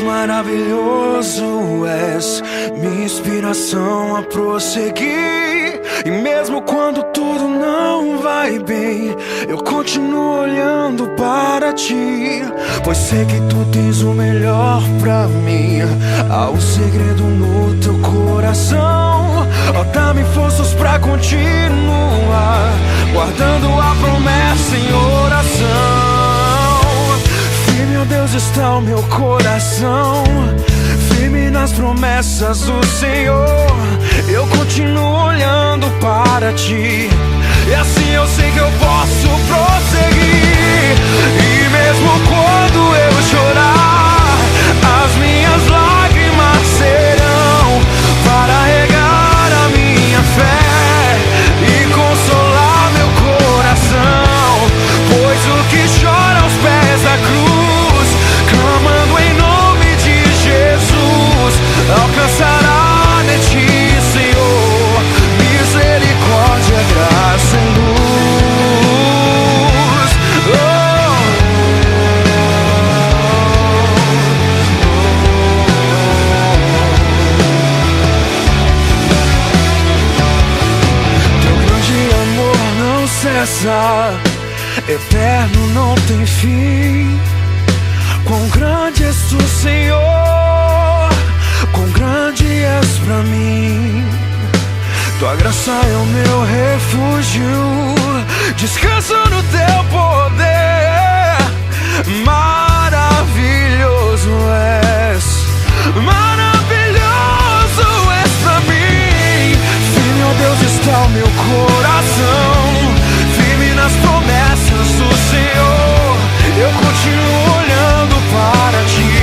Maravilhoso és, minha inspiração a prosseguir. E mesmo quando tudo não vai bem, eu continuo olhando para ti, pois sei que tu tens o melhor pra mim. Há um segredo no teu coração, ó, dá-me forças pra continuar, guardando a promessa em oração. Firme, ó Deus, está o meu coração, firme nas promessas do Senhor. Eu continuo olhando para ti, e assim eu sei que eu posso prosseguir. E mesmo quando eu chorar, as minhas lágrimas serão para regar a minha fé e consolar meu coração, pois o que chora aos pés da cruz, clamando em nome de Jesus, alcançará de ti, Senhor, misericórdia, graça e luz. Teu grande amor não cessa, eterno, não tem fim. Quão grande és tu, Senhor, quão grande és pra mim. Tua graça é o meu refúgio, descanso no teu poder. Maravilhoso és, maravilhoso és pra mim. Firme, ó Deus, está o meu coração, firme nas promessas do Senhor. Eu continuo olhando para ti,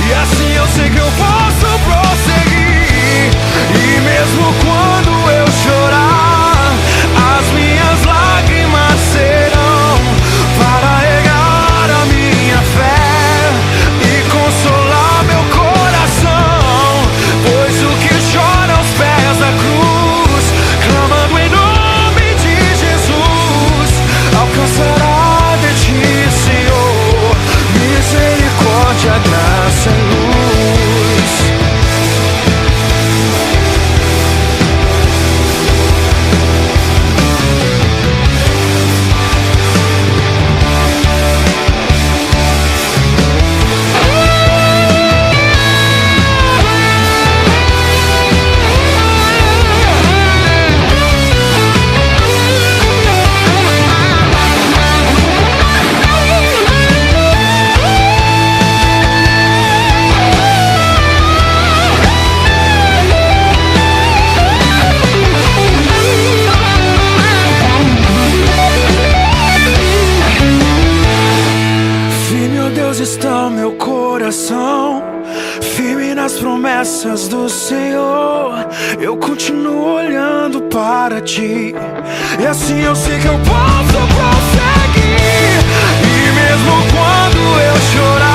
e assim eu sei que eu posso prosseguir. E mesmo quando eu chorar, as minhas lágrimas serão para regar a minha fé e consolar meu coração, pois o que chora aos pés da cruz, clamando em nome de Jesus, alcançará de ti, Senhor, misericórdia, graça e luz. Está o meu coração, firme nas promessas do Senhor. Eu continuo olhando para ti, e assim eu sei que eu posso prosseguir. E mesmo quando eu chorar,